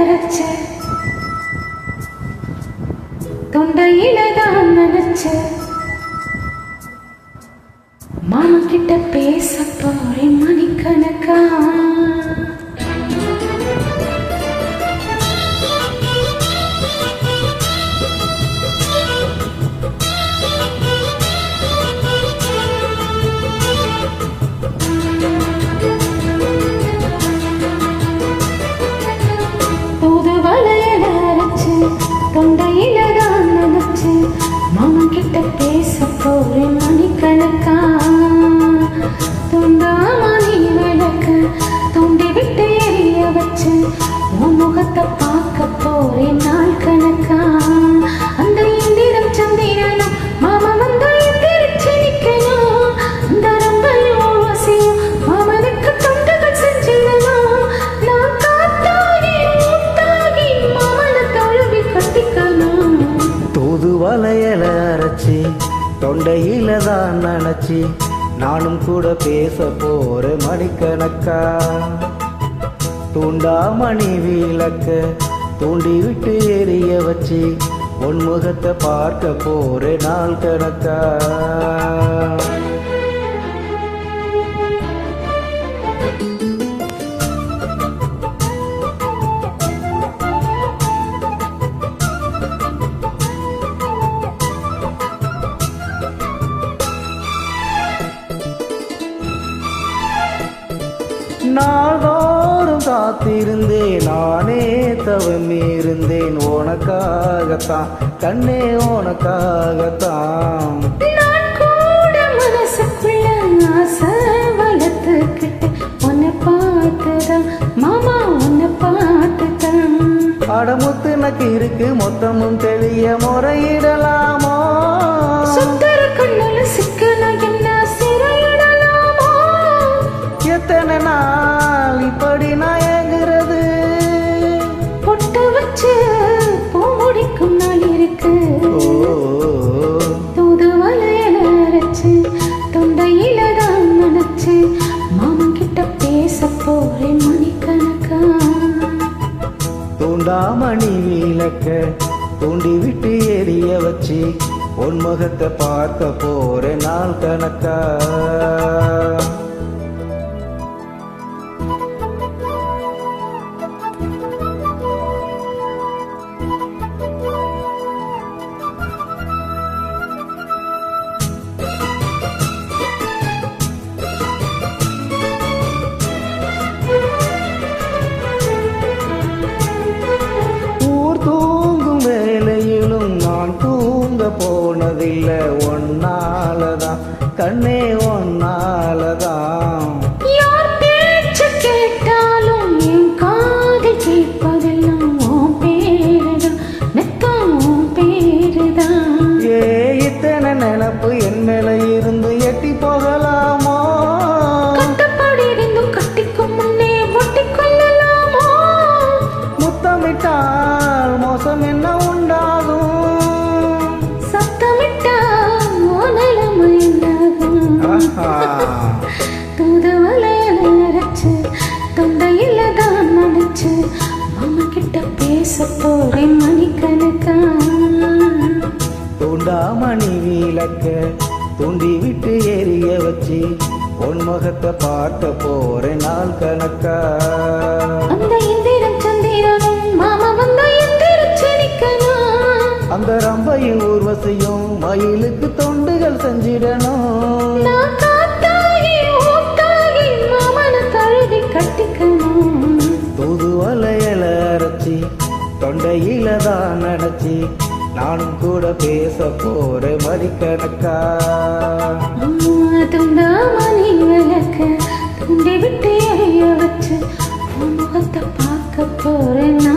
அரைச்சு தொண்டையில தான் நினைச்சு மாமா கிட்ட பேச போறேன் மணிக்கணக்கா. தூது வளையல அரைச்சு தொண்டையில தான் நினைச்சு மாமா கிட்ட பேச போறேன் மணிக்கணக்கா. துண்டாமணி விளக்கு தூண்டி விட்டு எரிய வச்சு உன் முகத்தை பார்க்க போறேன் நாள் கணக்கா. அந்த இந்திரம் சந்திரனும் மாமா வந்து எந்திரிச்சு நிக்கணும். அந்த ரம்பையும் வசியும் மாமனுக்கு தொண்டுகள் செஞ்சிடணும். நான் காத்தாகி மூத்தாகி மாமனை தழுவி கட்டிக்கணும். தூது வளையல அரைச்சி தொண்டையில தான் நினைச்சி நானும் கூட பேச போற மணிக்கணக்கா. தூண்டாமணி விளக்க தூண்டி விட்டு எரிய வச்சு உன் முகத்தை பார்க்க போற நாள் கணக்கா. நாள்தோறும் காத்திருந்தேன் நானே தவம் இருந்தேன் உனக்காகத்தான் கண்ணே உனக்காகத்தான். நான் கூட மனசுக்குள்ள ஆசை வளர்த்துக்கிட்டு உன்னை பார்த்துதான் மாமா உன்னை பார்த்துதான். அடமுத்து நக்கு இருக்கு மொத்தமும் தெளிய முறையிடலாமோ. சுத்தர கண்ணுல சிக்கன என்ன சிறையிடலாமோ. எத்தனை நாள் இப்படி நான் ஏங்குறது. பொட்டு வச்சு பூ முடிக்கும் நாள் இருக்கு. தூது வளையல அரைச்சு தொண்டையில தான் நினைச்சு மாமா கிட்ட பேச போறேன் மணிக்கணக்கா. தூண்டாமணி விளக்க தூண்டி விட்டு எரிய வச்சு உன் முகத்தை பார்க்க போற நாள் கணக்கா. தூங்கும் வேலையிலும் நான் தூங்க போனதில்லை ஒன்னாலதான் கண்ணே ஒன்னாலதான். யார் பேச்சு கேட்டாலும் என் காதில் கேட்பதெல்லாம் உன் பேருதான் மெத்தம் உன் பேருதான். ஏ இத்தனை நினப்பு என் மேல இருந்து எட்டி போகலாமோ. கட்டப்பாடி இருந்தும் கட்டிக்கும் முன்னே ஒட்டிக் கொள்ளலாமோ. முத்தமிட்டால் மோசம் என்ன உண்டாகும். சத்தமிட்டா நிலைமை என்னாகும். தூது வளையல அரைச்சு தொண்டையில தான் நினைச்சு மாமா கிட்ட பேச போறேன் மணிக்கணக்கா. தூண்டாமணி விளக்க தூண்டி விட்டு எரிய வச்சு உன் முகத்தை பார்க்க போற நாள் கணக்கா. அந்த இந்திரம் சந்திரனும் மாமா வந்தா எந்திரிச்சு நிக்கணும். அந்த ரம்பையும் ஊர்வசையும் மயிலுக்கு தொண்டுகள் செஞ்சிடணும். நான் காத்தாகி ஊத்தாகி மாமனை தழுவி கட்டிக்கணும். தூது வளையல அரைச்சி தொண்டையில தான் நினைச்சி நானும் கூட பேச போற மணிக்கணக்கா. துண்டாமணி விளக்க தூண்டி விட்டு எரிய வச்சு முகத்தை பார்க்க போறேன்.